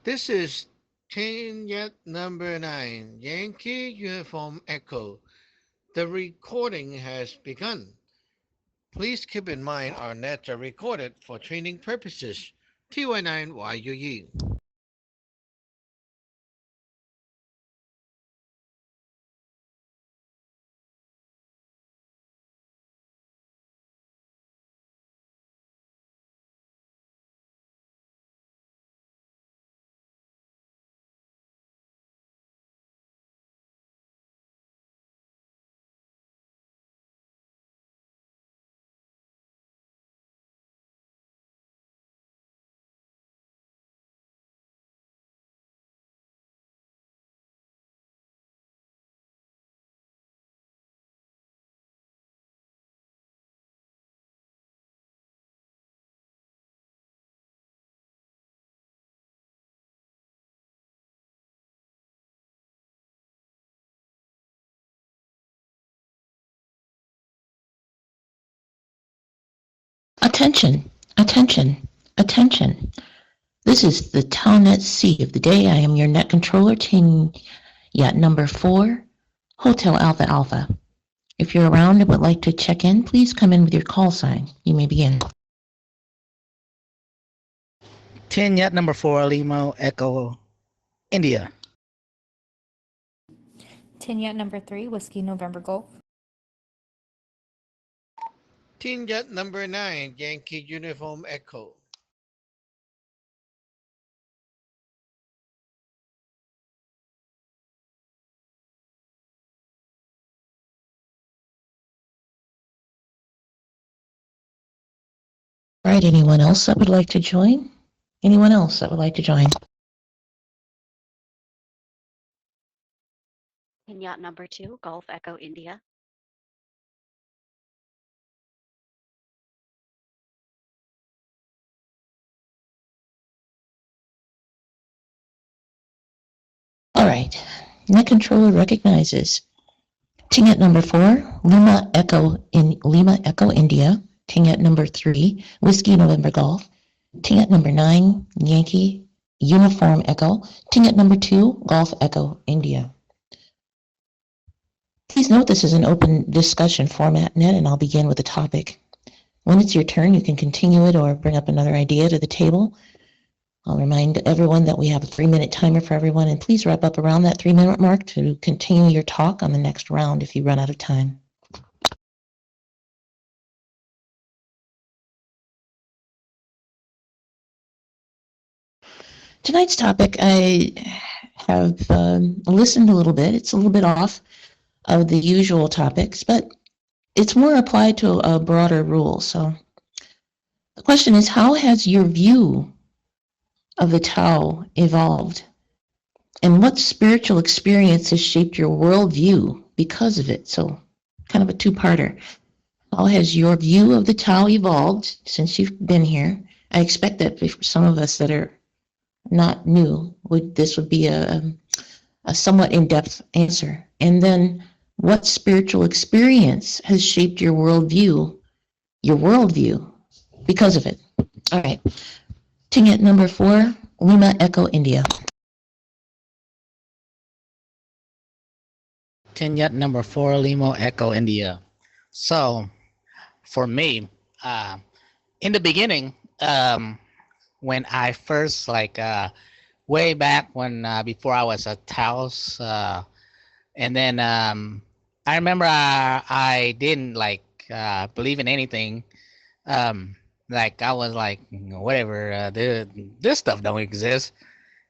This is Chain Yet number 9, Yankee Uniform Echo. The recording has begun. Please keep in mind our nets are recorded for training purposes. TY9YUE. Attention, attention, attention. This is the Tao Net C of the day. I am your net controller, team yacht number 4, Hotel Alpha Alpha. If you're around and would like to check in, please come in with your call sign. You may begin. 10 Yacht number 4, Lima Echo, India. 10 Yacht number 3, Whiskey November Golf. Team Yet number 9, Yankee Uniform Echo. All right, anyone else that would like to join? Anyone else that would like to join? In yacht number 2, Golf Echo India. All right, net controller recognizes Tinget number 4, Lima Echo India. Tinget number 3, Whiskey November Golf. Tinget number 9, Yankee Uniform Echo. Tinget number 2, Golf Echo India. Please note this is an open discussion format net, and I'll begin with a topic. When it's your turn, you can continue it or bring up another idea to the table. I'll remind everyone that we have a 3-minute timer for everyone, and please wrap up around that 3-minute mark to continue your talk on the next round if you run out of time. Tonight's topic, I have listened a little bit. It's a little bit off of the usual topics, but it's more applied to a broader rule. So the question is, how has your view of the Tao evolved? And what spiritual experience has shaped your worldview because of it? So kind of a two-parter. How has your view of the Tao evolved since you've been here? I expect that for some of us that are not new, this would be a somewhat in-depth answer. And then what spiritual experience has shaped your worldview because of it? All right. Tinget number 4, Lima Echo India. 10 Yacht number 4, Lima Echo, India. So, for me, in the beginning, when I first, way back when, before I was a Taos, and then I remember I didn't believe in anything. I was like, whatever, this stuff don't exist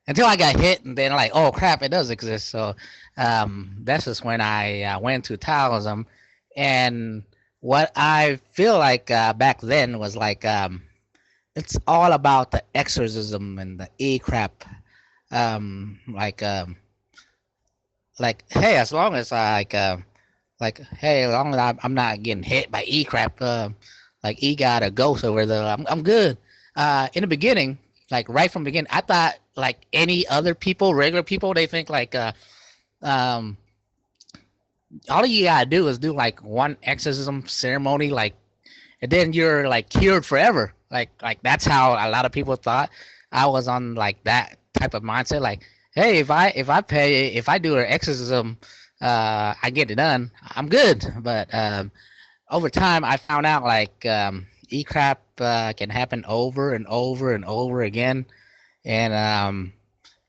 until I got hit, and then oh crap, it does exist. So that's just when I went to Taoism, and what I feel like back then was it's all about the exorcism and the e crap. Um, like um, hey, as long as hey, as long as I'm not getting hit by e crap, e got a ghost over there, I'm good. In the beginning, right from the beginning, I thought like any other people, regular people, they think um, all you gotta do is do one exorcism ceremony, and then you're cured forever. Like that's how a lot of people thought. I was on that type of mindset. Like, hey, if I do an exorcism, I get it done. I'm good. But over time, I found out like e-crap can happen over and over and over again, and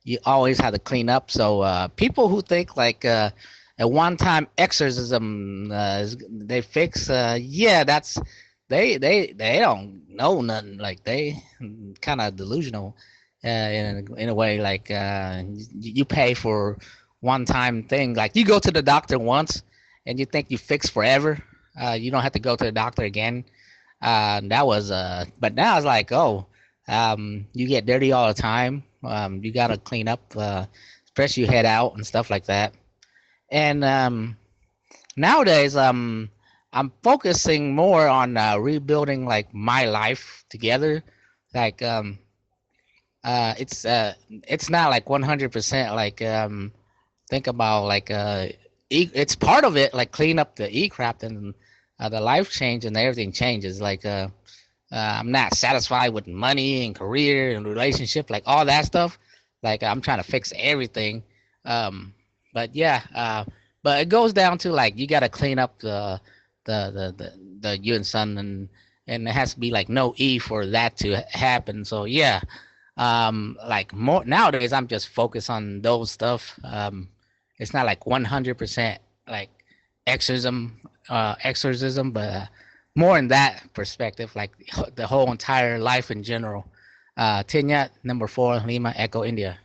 you always have to clean up. So people who think like a one-time exorcism they fix, yeah, that's they don't know nothing. Like they kind of delusional in a way. Like you pay for one-time thing. Like you go to the doctor once and you think you fix forever. You don't have to go to the doctor again. That was but now it's like, oh, you get dirty all the time. You gotta clean up, especially your head out and stuff like that. And nowadays, I'm focusing more on rebuilding like my life together. Like it's not like 100% like think about like it's part of it, like clean up the crap and the life change and everything changes. Like I'm not satisfied with money and career and relationship, like all that stuff. Like I'm trying to fix everything. Um, but yeah, but it goes down to like you got to clean up the you and son, and it has to be like no E for that to happen. So yeah, like more nowadays I'm just focused on those stuff. It's not like 100% like exorcism, but more in that perspective, like the whole entire life in general. Tinya, number 4, Lima, Echo, India.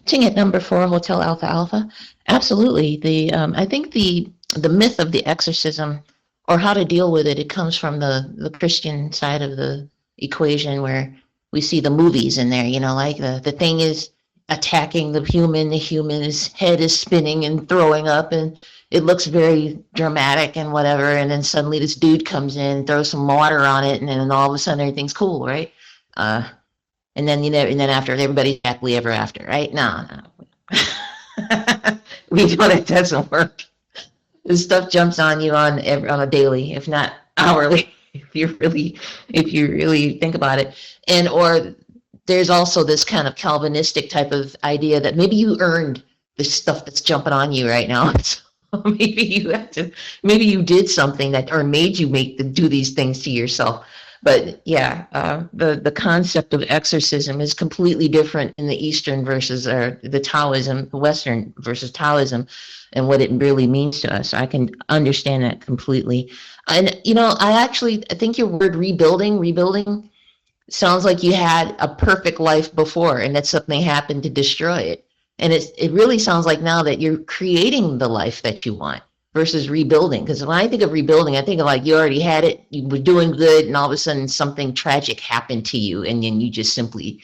Ting at number 4, Hotel Alpha Alpha. Absolutely. I think the myth of the exorcism or how to deal with it, it comes from the Christian side of the equation where we see the movies in there, like the thing is attacking the human's head is spinning and throwing up and it looks very dramatic and whatever. And then suddenly this dude comes in, throws some water on it, and then all of a sudden everything's cool, right? Uh, and then and then after everybody's happily ever after, right? No, no. We know that doesn't work. This stuff jumps on you on a daily, if not hourly, if you really think about it. And or there's also this kind of Calvinistic type of idea that maybe you earned this stuff that's jumping on you right now. So maybe you did something that or made you do these things to yourself. But yeah, the concept of exorcism is completely different in the Eastern versus the Taoism, the Western versus Taoism, and what it really means to us. I can understand that completely. And I think your word rebuilding sounds like you had a perfect life before, and that something happened to destroy it. And it really sounds like now that you're creating the life that you want versus rebuilding. Because when I think of rebuilding, I think of like you already had it, you were doing good, and all of a sudden something tragic happened to you, and then you just simply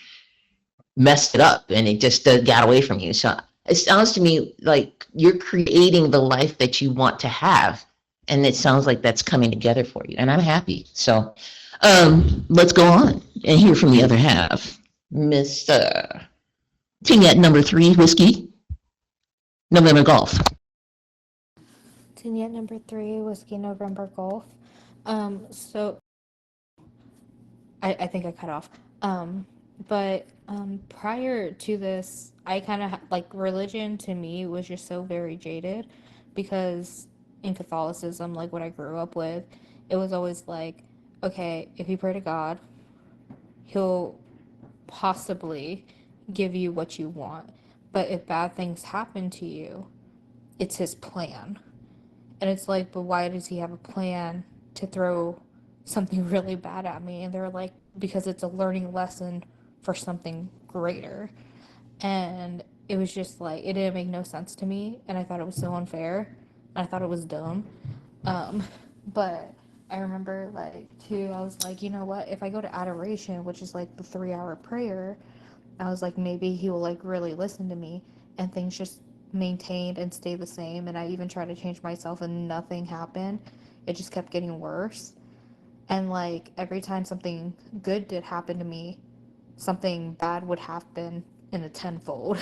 messed it up, and it just got away from you. So it sounds to me like you're creating the life that you want to have, and it sounds like that's coming together for you, and I'm happy. So let's go on and hear from the other half. Miss King at number 3, Whiskey, November Golf. Vignette number 3, Whiskey November Golf. So I think I cut off. But prior to this, I kind of like religion to me was just so very jaded because in Catholicism, like what I grew up with, it was always like, okay, if you pray to God, He'll possibly give you what you want. But if bad things happen to you, it's His plan. And it's like, but why does He have a plan to throw something really bad at me? And they're like, because it's a learning lesson for something greater. And it was just like, it didn't make no sense to me. And I thought it was so unfair. And I thought it was dumb. Um, but I remember, like, too, I was like, you know what? If I go to adoration, which is like the 3-hour prayer, I was like, maybe He will, like, really listen to me. And things just maintained and stayed the same. And I even tried to change myself and nothing happened. It just kept getting worse. And, like, every time something good did happen to me, something bad would happen in a tenfold.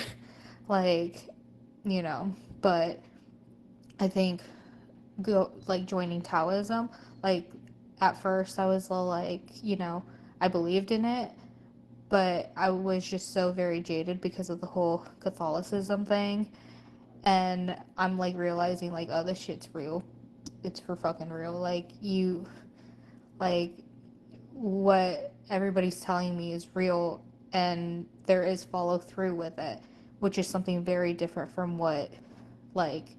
Like, you know. But I think joining Taoism, like at first I was all like, I believed in it, but I was just so very jaded because of the whole Catholicism thing. And I'm like realizing like, oh, this shit's real. It's for fucking real. Like what everybody's telling me is real, and there is follow through with it, which is something very different from what like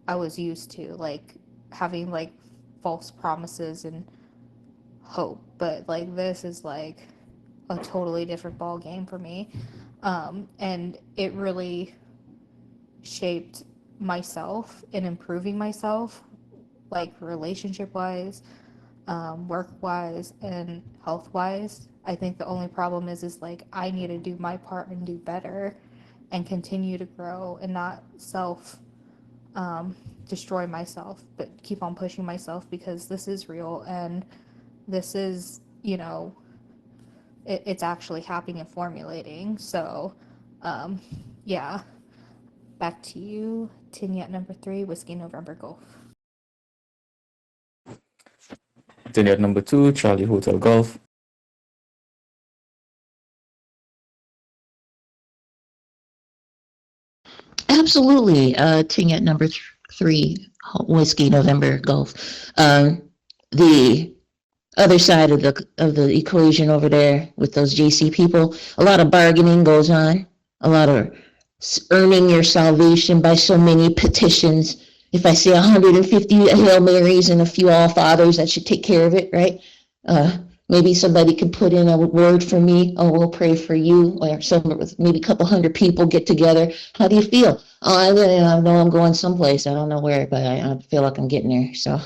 I was used to, like having like false promises and hope. But like this is like a totally different ball game for me. And it really shaped myself and improving myself, like relationship wise, work wise, and health wise. I think the only problem is like I need to do my part and do better and continue to grow and not um, destroy myself, but keep on pushing myself because this is real and this is, it's actually happening and formulating. So, um, yeah, back to you. Tinyat number 3, Whiskey November Golf. Then at number 2, Charlie Hotel Golf. Absolutely. Ting at number 3, Whiskey November Golf. The other side of the equation over there with those JC people, a lot of bargaining goes on, a lot of earning your salvation by so many petitions. If I say 150 Hail Marys and a few All Fathers, that should take care of it, right? Maybe somebody could put in a word for me. Oh, we'll pray for you. Or maybe a couple hundred people get together. How do you feel? Oh, I know I'm going someplace. I don't know where, but I feel like I'm getting there. So,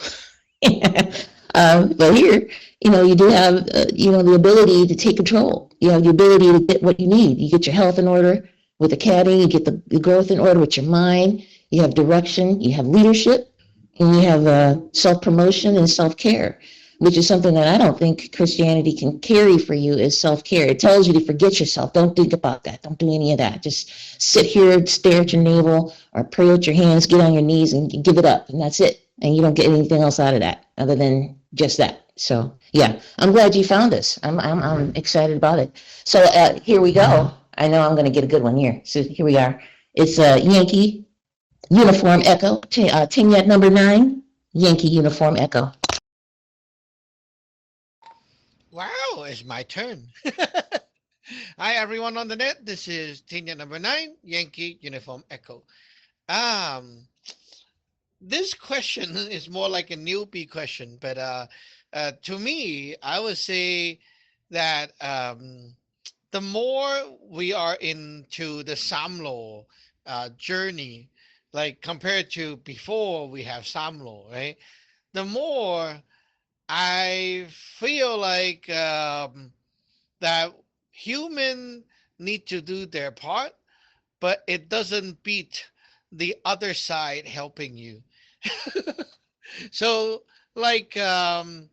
but here, you do have, the ability to take control. You have the ability to get what you need. You get your health in order with the caddy. You get the growth in order with your mind. You have direction. You have leadership, and you have self-promotion and self-care, which is something that I don't think Christianity can carry for you is self-care. It tells you to forget yourself. Don't think about that. Don't do any of that. Just sit here, stare at your navel, or pray with your hands, get on your knees, and give it up, and that's it. And you don't get anything else out of that other than just that. So yeah, I'm glad you found us. I'm excited about it. So here we go. I know I'm going to get a good one here. So here we are. It's Yankee Uniform Echo, Tingnet number 9, Yankee Uniform Echo. Wow, it's my turn. Hi, everyone on the net. This is Tina number 9, Yankee Uniform Echo. Um, this question is more like a newbie question, but to me, I would say that the more we are into the Samlo journey, like compared to before we have Samlo, right? The more I feel like that human need to do their part, but it doesn't beat the other side helping you. So like Lei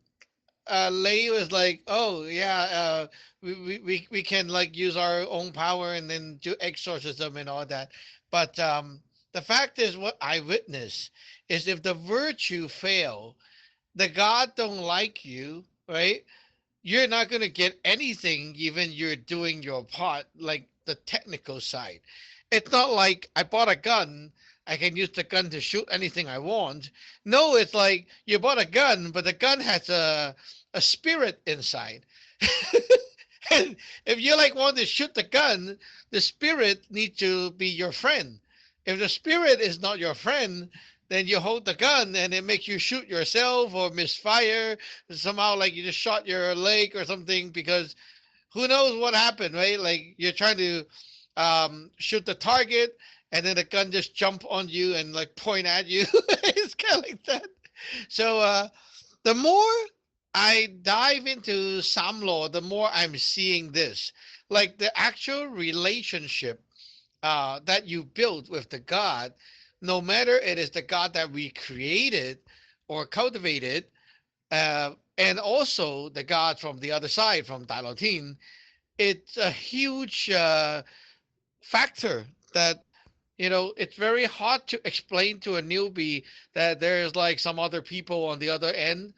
was like, oh yeah, we can like use our own power and then do exorcism and all that. But the fact is what I witness is if the virtue fail, the God don't like you, right? You're not going to get anything even you're doing your part, like the technical side. It's not like I bought a gun, I can use the gun to shoot anything I want. No, it's like you bought a gun, but the gun has a spirit inside. And if you like want to shoot the gun, the spirit needs to be your friend. If the spirit is not your friend, then you hold the gun and it makes you shoot yourself or misfire somehow, like you just shot your leg or something, because who knows what happened, right? Like you're trying to shoot the target and then the gun just jump on you and like point at you. It's kind of like that. So the more I dive into Samlo, the more I'm seeing this, like the actual relationship that you build with the God, no matter it is the God that we created or cultivated, and also the God from the other side, from Dailotin, it's a huge factor that It's very hard to explain to a newbie that there's like some other people on the other end.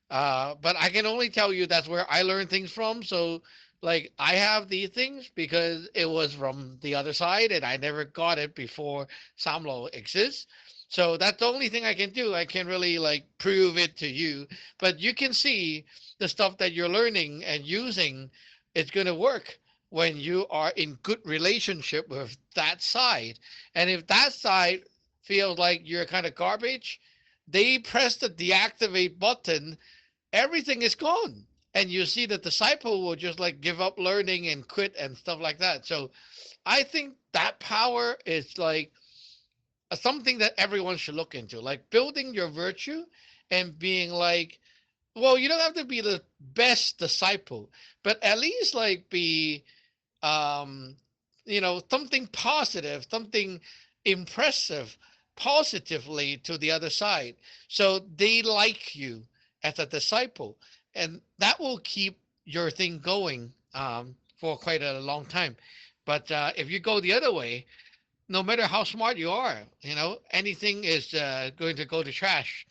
But I can only tell you that's where I learn things from. So, like, I have these things because it was from the other side and I never got it before Samlo exists. So that's the only thing I can do. I can really like prove it to you, but you can see the stuff that you're learning and using. It's going to work when you are in good relationship with that side. And if that side feels like you're kind of garbage, they press the deactivate button, everything is gone. And you see the disciple will just like give up learning and quit and stuff like that. So I think that power is like something that everyone should look into, like building your virtue and being like, well, you don't have to be the best disciple, but at least like be um, something positive, something impressive positively to the other side. So they like you as a disciple, and that will keep your thing going for quite a long time. But if you go the other way, no matter how smart you are, anything is going to go to trash.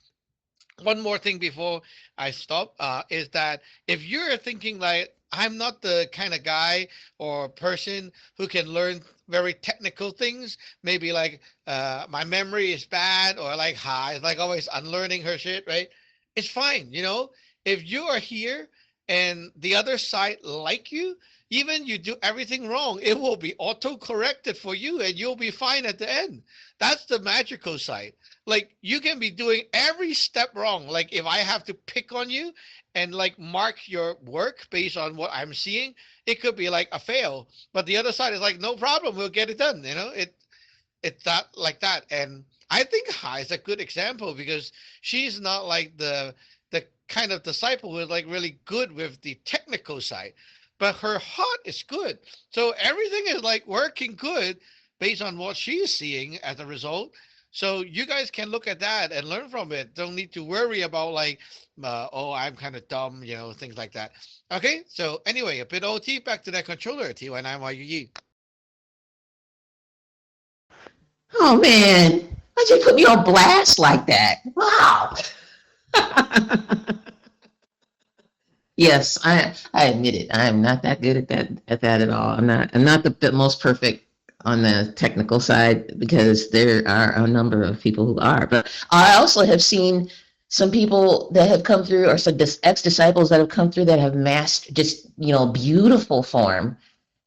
One more thing before I stop is that if you're thinking like I'm not the kind of guy or person who can learn very technical things, maybe like my memory is bad or like high, like always unlearning her shit, right? It's fine, if you are here and the other side like you, even you do everything wrong, it will be auto corrected for you and you'll be fine at the end. That's the magical side. Like you can be doing every step wrong. Like if I have to pick on you and like mark your work based on what I'm seeing, it could be like a fail. But the other side is like, no problem, we'll get it done. It's not like that. And I think Ha is a good example because she's not like the kind of disciple who is like really good with the technical side, but her heart is good. So everything is like working good based on what she's seeing as a result. So you guys can look at that and learn from it. Don't need to worry about like, oh, I'm kind of dumb, things like that. Okay, so anyway, a bit OT, back to that controller, T19YUE. Oh man, why'd you put me on blast like that? Wow. Yes, I admit it. I am not that good at that at all. I'm not the most perfect on the technical side because there are a number of people who are. But I also have seen some people that have come through, or some ex-disciples that have come through that have mastered just, beautiful form.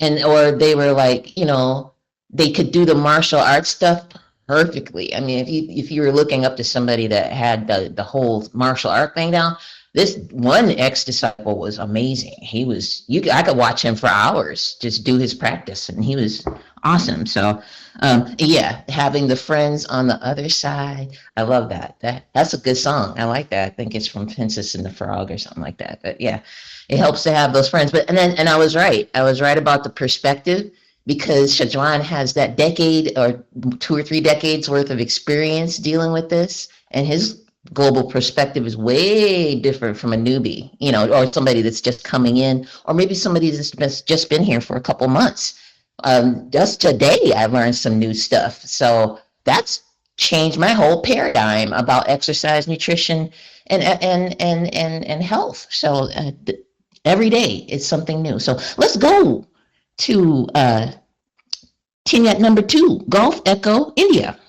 And or they were like, they could do the martial arts stuff perfectly. I mean, if you were looking up to somebody that had the whole martial art thing down, this one ex-disciple was amazing. I could watch him for hours, just do his practice, and he was awesome. So, yeah, having the friends on the other side, I love that. That's a good song. I like that. I think it's from Princess and the Frog or something like that. But yeah, it helps to have those friends. But and I was right. I was right about the perspective because Shadran has that decade or 2 or 3 decades worth of experience dealing with this, and his global perspective is way different from a newbie, or somebody that's just coming in, or maybe somebody that's just been here for a couple months. Just today, I learned some new stuff. So that's changed my whole paradigm about exercise, nutrition, and health. So every day it's something new. So let's go to team at number 2, Golf Echo India.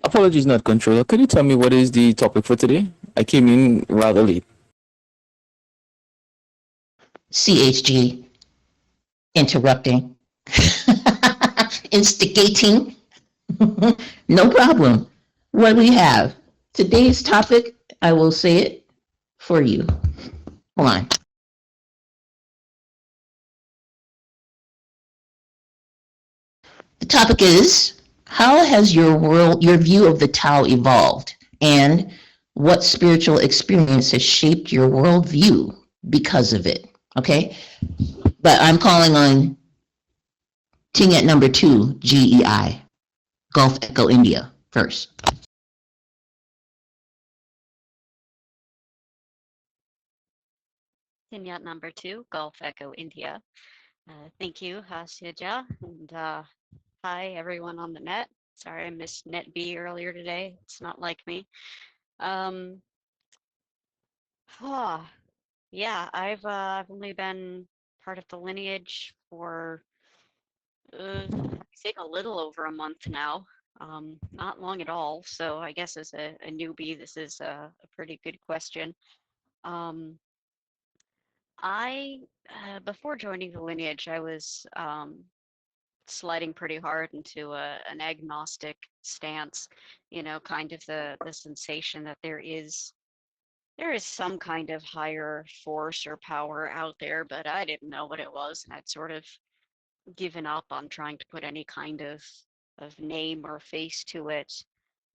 Apologies, not controller. Could you tell me what is the topic for today? I came in rather late. CHG, interrupting, instigating. No problem. What we have today's topic, I will say it for you. Hold on. The topic is, how has your view of the Tao evolved, and what spiritual experience has shaped your worldview because of it? Okay, but I'm calling on Ting at number 2, GEI, Gulf Echo India first. Vignette number 2, Gulf Echo India. Thank you, Hasija, and hi everyone on the net. Sorry I missed Net B earlier today. It's not like me. Um, ah, yeah, I've only been part of the lineage for I think a little over a month now. Not long at all. So I guess as a newbie, this is a pretty good question. Um, I before joining the lineage, I was sliding pretty hard into an agnostic stance, you know, kind of the sensation that there is some kind of higher force or power out there, but I didn't know what it was, and I'd sort of given up on trying to put any kind of name or face to it.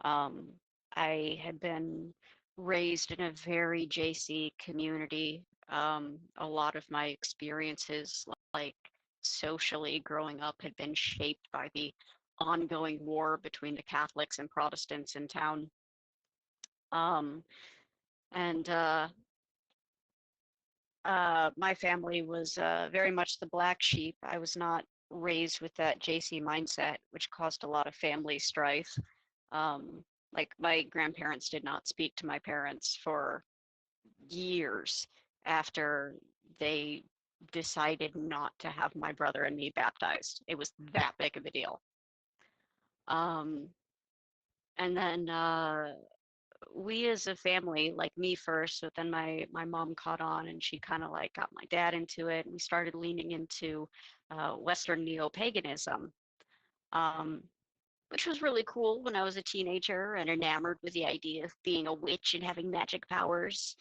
Um, I had been raised in a very JC community. A lot of my experiences, like socially growing up, had been shaped by the ongoing war between the Catholics and Protestants in town. Um, and my family was very much the black sheep. I was not raised with that JC mindset, which caused a lot of family strife. Like my grandparents did not speak to my parents for years after they decided not to have my brother and me baptized. It was that big of a deal. Um, and then we as a family, like me first, but then my mom caught on and she kind of like got my dad into it, and we started leaning into Western neo-paganism, um, which was really cool when I was a teenager and enamored with the idea of being a witch and having magic powers.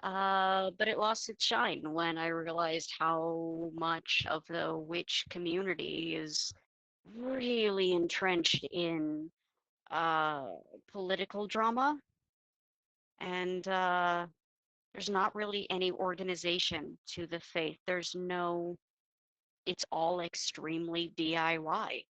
But it lost its shine when I realized how much of the witch community is really entrenched in uh, political drama, and there's not really any organization to the faith. It's all extremely DIY.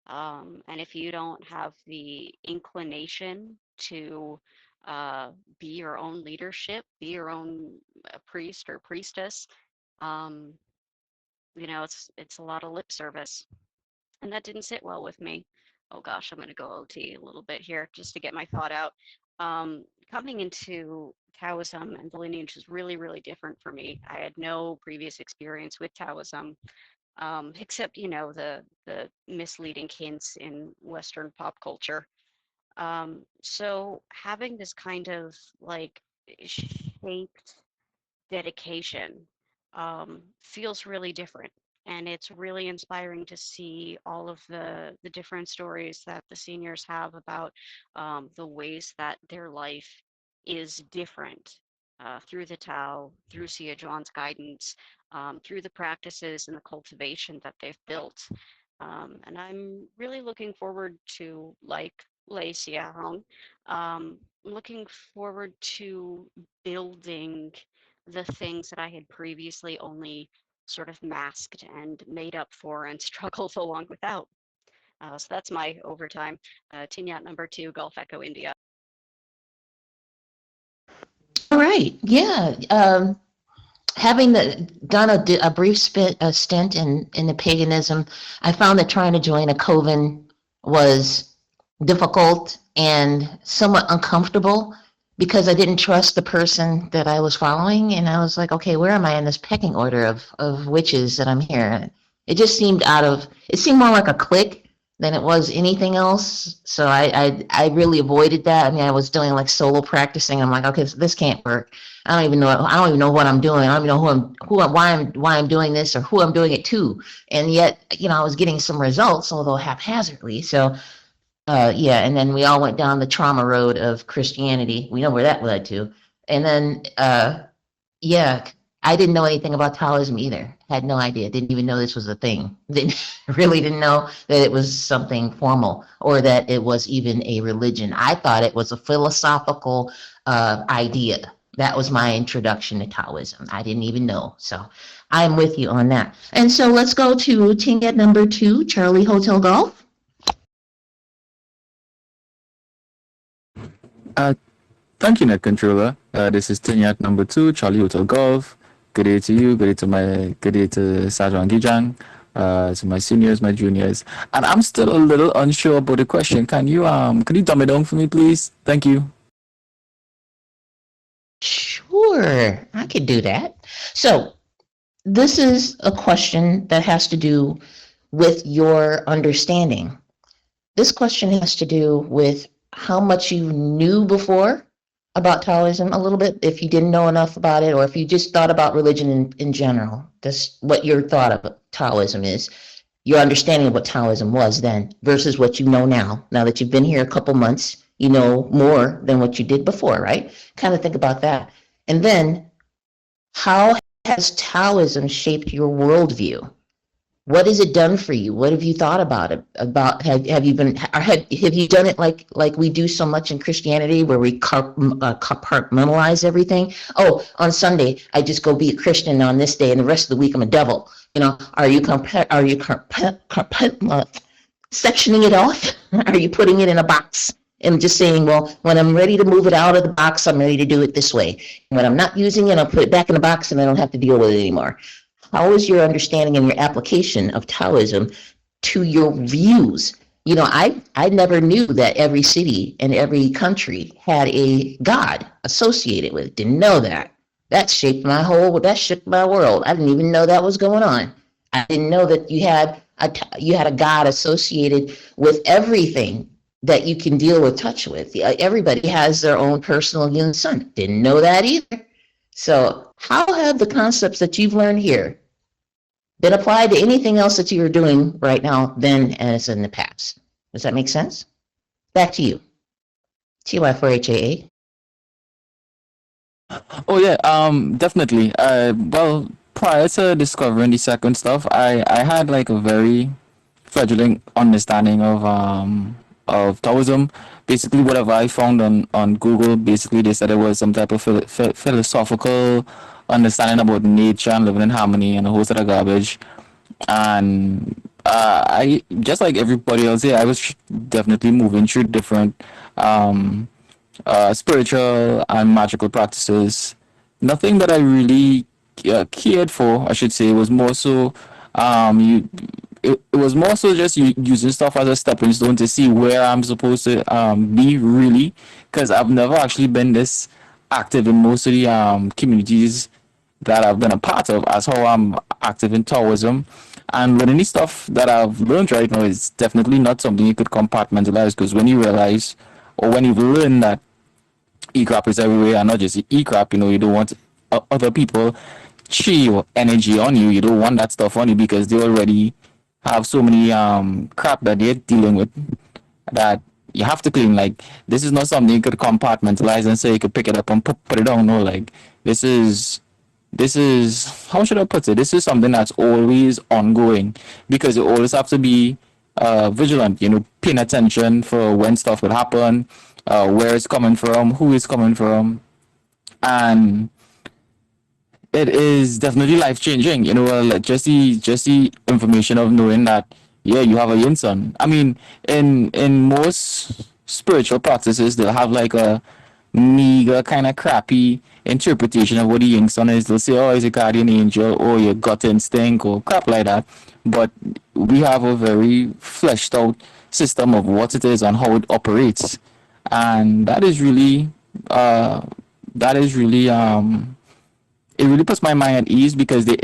And if you don't have the inclination to uh, be your own leadership, be your own priest or priestess, um, it's a lot of lip service, and that didn't sit well with me. Oh gosh, I'm going to go OT a little bit here just to get my thought out. Coming into Taoism and the lineage is really, really different for me. I had no previous experience with Taoism, except the misleading hints in Western pop culture. So having this kind of like shaped dedication feels really different. And it's really inspiring to see all of the different stories that the seniors have about the ways that their life is different through the Tao, through Sia Zhuang's guidance, through the practices and the cultivation that they've built. And I'm really looking forward to, like Lei Xiaohong, looking forward to building the things that I had previously only sort of masked and made up for and struggled along without. So that's my overtime. Tinyat number 2, Gulf Echo India. All right. Yeah. Having done a brief stint in the paganism, I found that trying to join a coven was difficult and somewhat uncomfortable because I didn't trust the person that I was following, and I was like, okay, where am I in this pecking order of witches that I'm here? It just seemed it seemed more like a clique than it was anything else. So I really avoided that. I mean, I was doing like solo practicing. I'm like, okay, this can't work. I don't even know what I'm doing. I don't even know why I'm doing this or who I'm doing it to. And yet, I was getting some results, although haphazardly. So, yeah. And then we all went down the trauma road of Christianity. We know where that led to. And then, yeah, I didn't know anything about Taoism either. Had no idea. Didn't even know this was a thing. Really didn't know that it was something formal or that it was even a religion. I thought it was a philosophical idea. That was my introduction to Taoism. I didn't even know. So I'm with you on that. And so let's go to Tinget number 2, Charlie Hotel Golf. Uh, Thank you, Net Controller. This is Tinyat number 2, Charlie Hotel Golf. Good day to you. Good day to Sergeant Gijang, to my seniors, my juniors, and I'm still a little unsure about the question. Can you dumb it down for me, please? Thank you. Sure, I could do that. So, this is a question that has to do with your understanding. This question has to do with how much you knew before about Taoism a little bit, if you didn't know enough about it, or if you just thought about religion in general. That's what your thought of Taoism is. Your understanding of what Taoism was then versus what you know now. Now that you've been here a couple months, you know more than what you did before, right? Kind of think about that. And then, how has Taoism shaped your worldview? What has it done for you? What have you thought about it? About have you been or have you done it like we do so much in Christianity, where we compartmentalize everything? Oh, on Sunday I just go be a Christian on this day, and the rest of the week I'm a devil. You know, sectioning it off? Are you putting it in a box and just saying, well, when I'm ready to move it out of the box, I'm ready to do it this way. When I'm not using it, I'll put it back in the box and I don't have to deal with it anymore. How is your understanding and your application of Taoism to your views? You know, I never knew that every city and every country had a god associated with it. Didn't know that. That shook my world. I didn't even know that was going on. I didn't know that you had a god associated with everything that you can deal with, touch with. Everybody has their own personal yin sun. Didn't know that either. So how have the concepts that you've learned here been applied to anything else that you're doing right now than as in the past? Does that make sense? Back to you. TY4HAA. Oh yeah, definitely. Well, prior to discovering the second stuff, I had like a very fledgling understanding of Taoism. Basically, whatever I found on Google, basically they said it was some type of philosophical understanding about nature and living in harmony and a whole set of garbage. And I just like everybody else here, I was definitely moving through different um spiritual and magical practices. Nothing that I really cared for, I should say, was more so you. It was more so just using stuff as a stepping stone to see where I'm supposed to be really, because I've never actually been this active in most of the communities that I've been a part of, as how I'm active in Taoism. And learning the stuff that I've learned right now is definitely not something you could compartmentalize, because when you realize or when you've learned that e-crap is everywhere and not just e-crap, you don't want other people chew energy on you. You don't want that stuff on you because they already have so many crap that they're dealing with that you have to clean. Like, this is not something you could compartmentalize and say you could pick it up and put it down. No, like, this is how should I put it? This is something that's always ongoing, because you always have to be vigilant, paying attention for when stuff will happen, where it's coming from, who it's coming from. And it is definitely life changing. Like, just the information of knowing that, yeah, you have a yin son. I mean, in most spiritual practices, they'll have like a meager kind of crappy interpretation of what the yin son is. They'll say, oh, he's a guardian angel, or your gut instinct, or crap like that. But we have a very fleshed out system of what it is and how it operates, and uh that is really it really puts my mind at ease, because there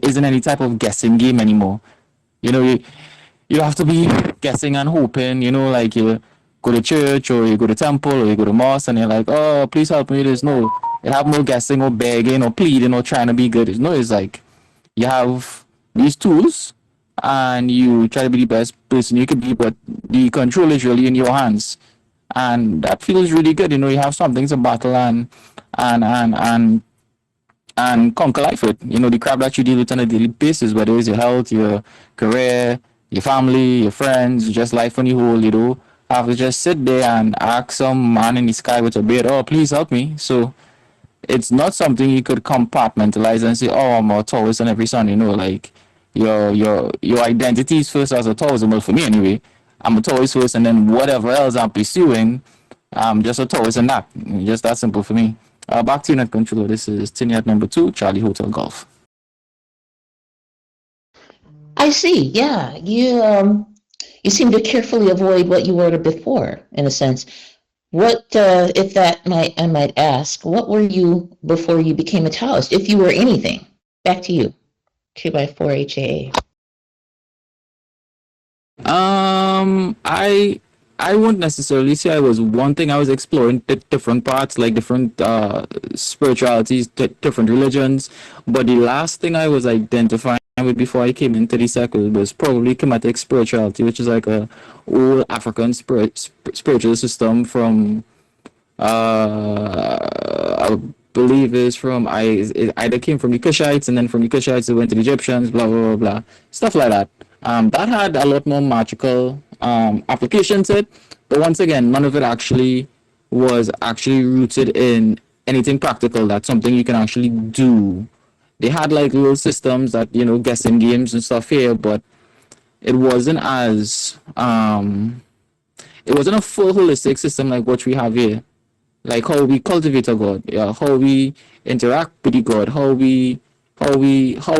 isn't any type of guessing game anymore. You don't have to be guessing and hoping, like you go to church or you go to temple or you go to mosque and you're like, oh, please help me. There's no, you have no guessing or begging or pleading or trying to be good. It's like you have these tools and you try to be the best person you can be, but the control is really in your hands. And that feels really good. You have something to battle and and and and conquer life with. The crap that you deal with on a daily basis, whether it's your health, your career, your family, your friends, just life on the whole. Have to just sit there and ask some man in the sky with a beard, oh, please help me. So it's not something you could compartmentalize and say, oh, I'm a Taoist and every son. Like your identity is first as a Taoist. Well, for me anyway, I'm a Taoist first, and then whatever else I'm pursuing, I'm just a Taoist and that. Just that simple for me. Back to you, net controller. This is Tiniat number 2, Charlie Hotel Golf. I see. Yeah, you seem to carefully avoid what you were before, in a sense. What, if that might I might ask, what were you before you became a Taoist, if you were anything? Back to you. 2x4 HAA. I wouldn't necessarily say I was one thing. I was exploring different parts, like different spiritualities, different religions. But the last thing I was identifying with before I came into the circle was probably Kemetic spirituality, which is like a old African spiritual system from I believe is from it either came from the Kushites, and then from the Kushites it went to the Egyptians, blah blah blah blah, stuff like that. That had a lot more magical application to it, but once again, none of it actually was actually rooted in anything practical. That's something you can actually do. They had like little systems that guessing games and stuff here, but it wasn't as it wasn't a full holistic system like what we have here, like how we cultivate a god, yeah, how we interact with the god, how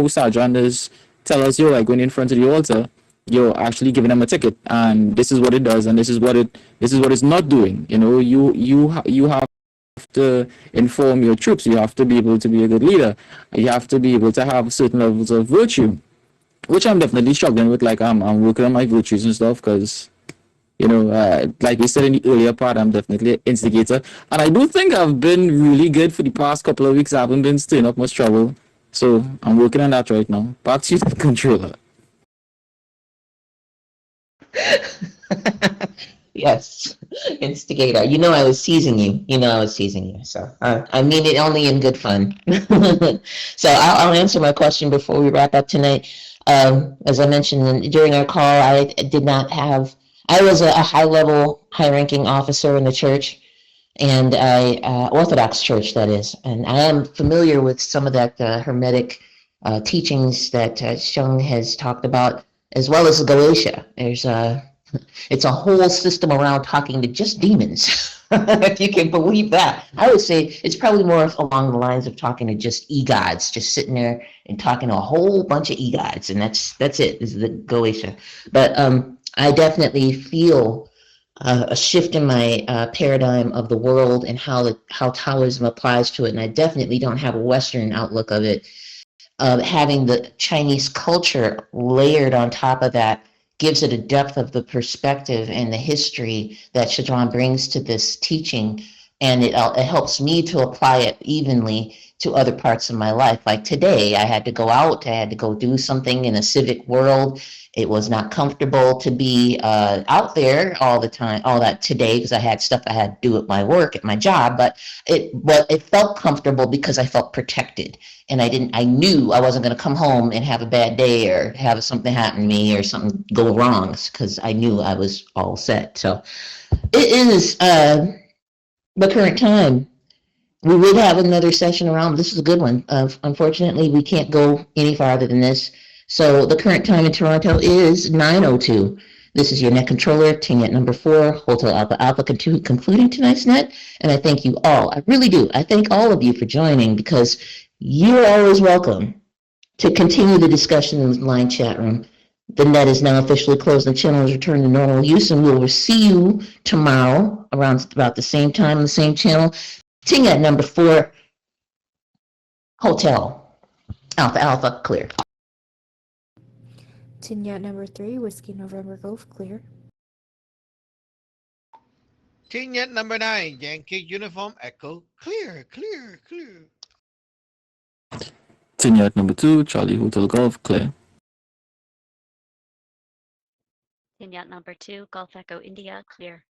Sajanders tell us, yo, like when you're in front of the altar, you're actually giving them a ticket, and this is what it does, and this is what it's not doing. You have to inform your troops. You have to be able to be a good leader. You have to be able to have certain levels of virtue, which I'm definitely struggling with. Like I'm working on my virtues and stuff because like we said in the earlier part, I'm definitely an instigator. And I do think I've been really good for the past couple of weeks. I haven't been stirring up much trouble. So I'm working on that right now. Back to you, the controller. Yes, instigator. You know I was teasing you. You know I was teasing you. So I mean it only in good fun. So I'll answer my question before we wrap up tonight. As I mentioned during our call, I did not have. I was a high-level, high-ranking officer in the church, and I Orthodox Church, that is, and I am familiar with some of that Hermetic teachings that Shung has talked about, as well as Galatia. It's a whole system around talking to just demons, if you can believe that. I would say it's probably more along the lines of talking to just e-gods, just sitting there and talking to a whole bunch of e-gods, and that's it. This is the Galatia. But I definitely feel a shift in my paradigm of the world and how Taoism applies to it, and I definitely don't have a Western outlook of it. Having the Chinese culture layered on top of that gives it a depth of the perspective and the history that Shadran brings to this teaching, and it helps me to apply it evenly to other parts of my life. Like today, I had to go out, I had to go do something in a civic world. It was not comfortable to be out there all the time, all that today, because I had stuff I had to do at my work, at my job, but it felt comfortable because I felt protected. And I knew I wasn't going to come home and have a bad day or have something happen to me or something go wrong, because I knew I was all set. So it is the current time. We will have another session around. This is a good one. Unfortunately, we can't go any farther than this. So the current time in Toronto is 9:02. This is your net controller, TNet number 4, Hotel Alpha Alpha, concluding tonight's net. And I thank you all. I really do. I thank all of you for joining, because you're always welcome to continue the discussion in the line chat room. The net is now officially closed and the channel is returned to normal use, and we will see you tomorrow around about the same time on the same channel. TNet number 4, Hotel Alpha Alpha, clear. Tin Yacht number 3, Whiskey November Golf, clear. Team number 9, Yankee Uniform Echo, clear, clear, clear. Tiniat number 2, Charlie Hotel Golf, clear. Yacht number 2, Golf Echo India, clear.